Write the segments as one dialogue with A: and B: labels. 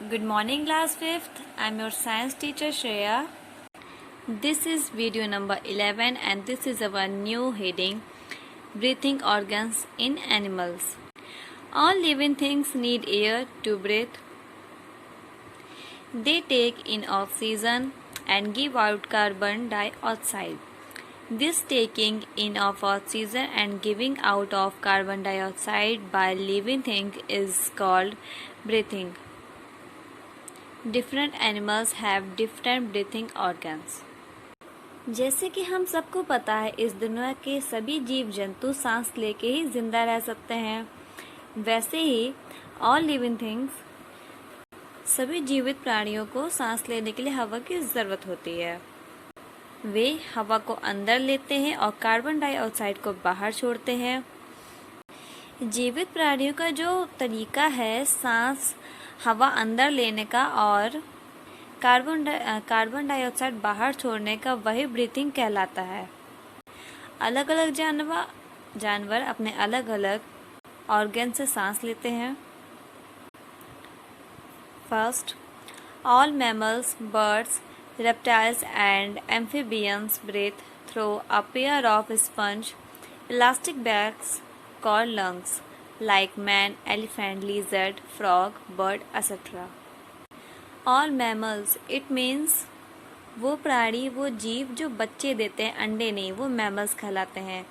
A: Good morning, class 5th. I'm your science teacher Shreya. This is video number 11 and this is our new heading, breathing organs in animals. All living things need air to breathe. They take in oxygen and give out carbon dioxide. This taking in of oxygen and giving out of carbon dioxide by living thing is called breathing. Different animals have different breathing organs. जैसे कि हम सबको पता है इस दुनिया के सभी जीव जंतु सांस लेके ही जिंदा रह सकते हैं, वैसे ही ऑल लिविंग थिंग्स सभी जीवित प्राणियों को सांस लेने के लिए हवा की ज़रूरत होती है। वे हवा को अंदर लेते हैं और कार्बन डाइऑक्साइड को बाहर छोड़ते हैं। जीवित प्राणियों का जो तरीका है सांस हवा अंदर लेने का और कार्बन डाइऑक्साइड बाहर छोड़ने का, वही ब्रीथिंग कहलाता है। अलग अलग जानवर अपने अलग अलग ऑर्गन से सांस लेते हैं। First, all mammals, birds, reptiles and amphibians breathe through a pair of sponge elastic bags called lungs, like man, elephant, lizard, frog, bird, etc. All mammals, it means वो प्राणी, वो जीव जो बच्चे देते हैं, अंडे नहीं, वो मैमल्स कहलाते हैं।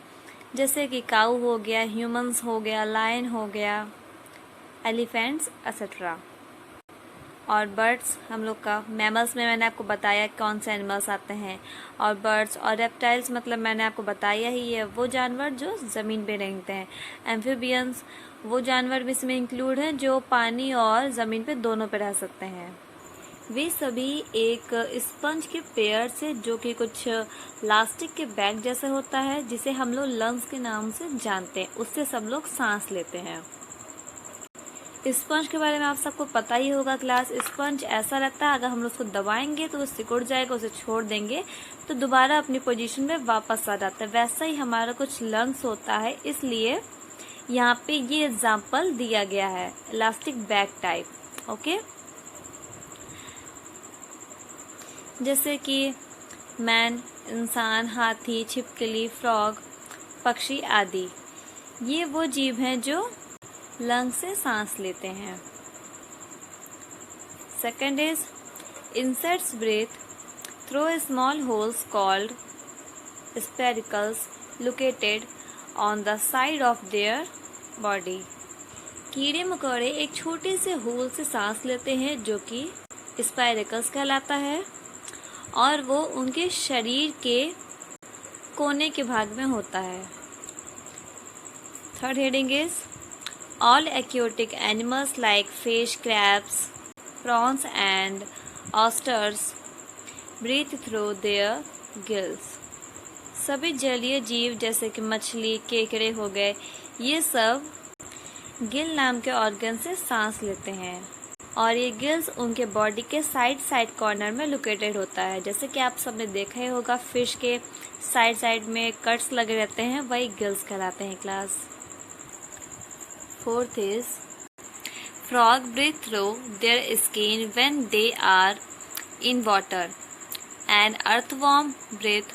A: जैसे कि काऊ हो गया, ह्यूमंस हो गया, लायन हो गया, एलिफेंट्स etc. और बर्ड्स हम लोग का, मैमल्स में मैंने आपको बताया कौन से एनिमल्स आते हैं, और बर्ड्स और रेप्टाइल्स मतलब मैंने आपको बताया ही है, वो जानवर जो ज़मीन पे रहते हैं। एम्फीबियंस वो जानवर भी इसमें इंक्लूड हैं जो पानी और ज़मीन पे दोनों पे रह सकते हैं। वे सभी एक स्पंज के पेयर से, जो कि कुछ प्लास्टिक के बैग जैसे होता है, जिसे हम लोग लंग्स के नाम से जानते हैं, उससे सब लोग सांस लेते हैं। स्पंज के बारे में आप सबको पता ही होगा क्लास। स्पंज ऐसा रहता है, अगर हम लोग उसको दबाएंगे तो वो सिकुड़ जाएगा, उसे छोड़ देंगे तो दोबारा अपनी पोजीशन में वापस आ जाता है। वैसा ही हमारा कुछ लंग्स होता है, इसलिए यहाँ पे ये एग्जाम्पल दिया गया है, इलास्टिक बैग टाइप। ओके, जैसे कि मैन, इंसान, हाथी, छिपकली, फ्रॉग, पक्षी आदि, ये वो जीव हैं जो लंग से सांस लेते हैं। Second is insects breathe through small holes called spiracles located on the side of their body. कीड़े मकोड़े एक छोटे से होल से सांस लेते हैं जो कि स्पाइरिकल्स कहलाता है, और वो उनके शरीर के कोने के भाग में होता है। Third heading is all aquatic animals like fish, crabs, prawns and oysters breathe through their gills. सभी जलीय जीव जैसे कि मछली, केकड़े हो गए, ये सब गिल नाम के ऑर्गन से सांस लेते हैं, और ये गिल्स उनके बॉडी के साइड कॉर्नर में लोकेटेड होता है। जैसे कि आप सबने देखा ही होगा, फिश के साइड में कट्स लगे रहते हैं, वही गिल्स कहलाते हैं class. Fourth is frog breathe through their skin when they are in water, and earthworm breathe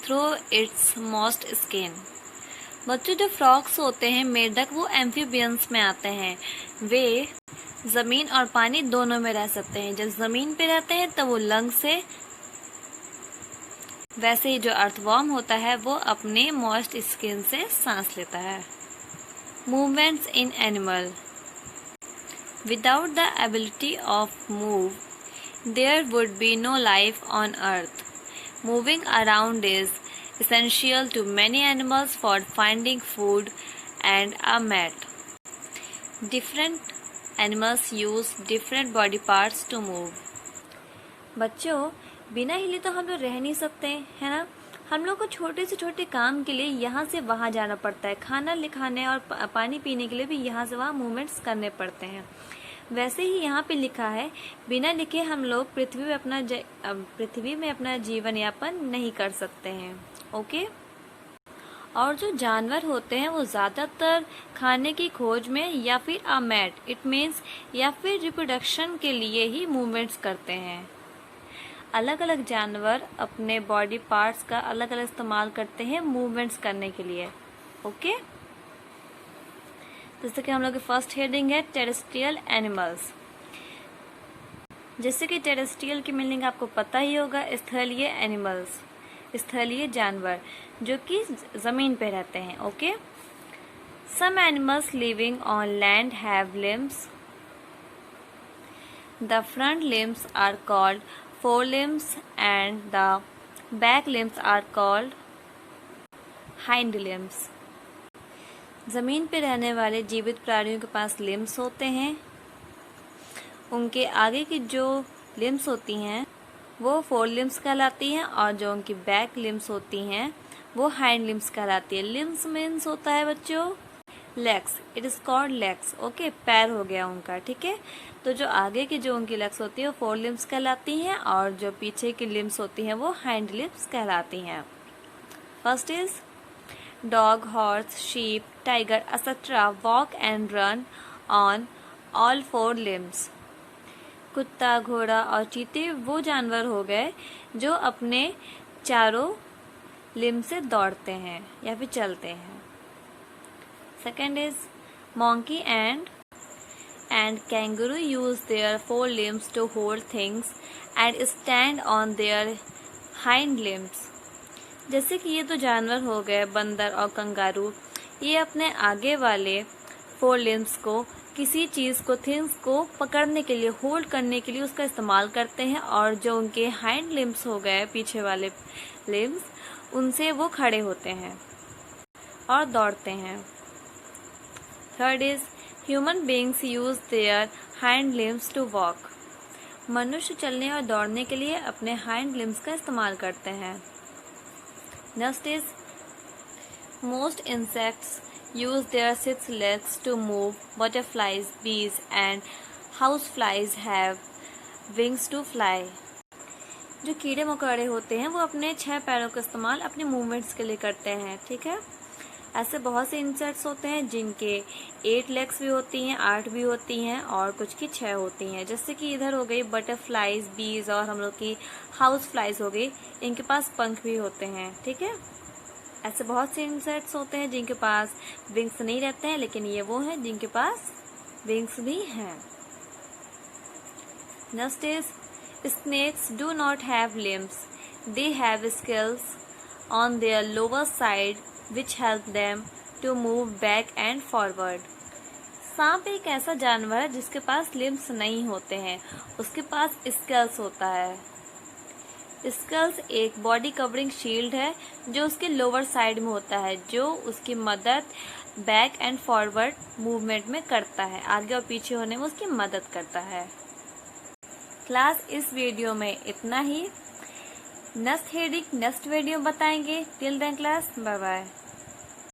A: through its moist skin. बच्चों, जो फ्रॉग्स होते हैं, मेढक, वो एम्फीबियंस में आते हैं। वे ज़मीन और पानी दोनों में रह सकते हैं। जब ज़मीन पे रहते हैं तब वो लंग से, वैसे ही जो अर्थवॉर्म होता है वो अपने मॉइस्ट स्किन से सांस लेता है। Movements in animal. Without the ability of move, there would be no life on earth. Moving around is essential to many animals for finding food and a mate. Different animals use different body parts to move. बच्चों, बिना हिले तो हम लोग रह नहीं सकते, है ना। हम लोग को छोटे से छोटे काम के लिए यहाँ से वहाँ जाना पड़ता है। खाना लिखाने और पानी पीने के लिए भी यहाँ से वहाँ मूवमेंट्स करने पड़ते हैं। वैसे ही यहाँ पे लिखा है, बिना लिखे हम लोग पृथ्वी में अपना जीवन यापन नहीं कर सकते हैं। ओके, और जो जानवर होते हैं वो ज़्यादातर खाने की खोज में या फिर अमेट इट मीन्स या फिर रिप्रोडक्शन के लिए ही मूवमेंट्स करते हैं। अलग अलग जानवर अपने बॉडी पार्ट्स का अलग अलग इस्तेमाल करते हैं मूवमेंट्स करने के लिए। ओके, जैसे कि हम लोग की फर्स्ट हेडिंग है टेरेस्ट्रियल एनिमल्स। जैसे कि टेरेस्ट्रियल की मीनिंग आपको पता ही होगा, स्थलीय एनिमल्स, स्थलीय जानवर जो कि जमीन पे रहते हैं। Okay, some animals living on land have limbs. The front limbs are called forelimbs and the back limbs are called hind limbs। जमीन पे रहने वाले जीवित प्राणियों के पास लिम्स होते हैं। उनके आगे की जो लिम्स होती हैं वो फोर लिम्स कहलाती हैं और जो उनकी बैक लिम्स होती हैं वो हाइंड लिम्स कहलाती है। लिम्स मीन्स होता है बच्चों legs, it is called legs. Okay, पैर हो गया उनका। ठीक है, तो जो आगे की जो उनकी लेग्स होती है वो फोर लिम्स कहलाती हैं और जो पीछे की लिम्स होती हैं वो हाइंड लिम्स कहलाती हैं। First is dog, horse, sheep, tiger etcetera walk and run on all four limbs. कुत्ता, घोड़ा और चीते वो जानवर हो गए जो अपने चारों लिम्ब से दौड़ते हैं या फिर चलते हैं। Second is monkey and kangaroo use their four limbs to hold things and stand on their hind limbs। जैसे कि ये तो जानवर हो गए बंदर और कंगारू, ये अपने आगे वाले फोर लिम्स को किसी चीज़ को थिंग्स को पकड़ने के लिए होल्ड करने के लिए उसका इस्तेमाल करते हैं और जो उनके हाइंड लिम्स हो गए पीछे वाले लिम्स उनसे वो खड़े होते हैं और दौड़ते हैं। Third is human beings use their hind limbs to walk. मनुष्य चलने और दौड़ने के लिए अपने हाइंड लिम्स का इस्तेमाल करते हैं। Next is most insects use their 6 legs to move. Butterflies, bees and house flies have wings to fly. जो कीड़े मकोड़े होते हैं वो अपने 6 पैरों का इस्तेमाल अपने मूवमेंट्स के लिए करते हैं। ठीक है, ऐसे बहुत से इंसेक्ट्स होते हैं जिनके 8 लेग्स भी होती हैं, 8 भी होती हैं और कुछ की 6 होती हैं। जैसे कि इधर हो गई बटरफ्लाइज, बीज और हम लोग की हाउस फ्लाइज हो गई, इनके पास पंख भी होते हैं। ठीक है, ऐसे बहुत से इंसेक्ट्स होते हैं जिनके पास विंग्स नहीं रहते हैं, लेकिन ये वो हैं जिनके पास विंग्स भी हैं। Next is snakes do not have limbs, they have scales on their lower side which help them to move back and forward। सांप एक ऐसा जानवर है जिसके पास लिम्स नहीं होते हैं, उसके पास स्केल्स होता है। स्केल्स एक बॉडी कवरिंग शील्ड है जो उसके लोअर साइड में होता है, जो उसकी मदद बैक एंड फॉरवर्ड मूवमेंट में करता है, आगे और पीछे होने में उसकी मदद करता है। क्लास इस वीडियो में इतना ही। नेक्स्ट हेडिंग नेक्स्ट वीडियो बताएंगे। Till then class, bye bye.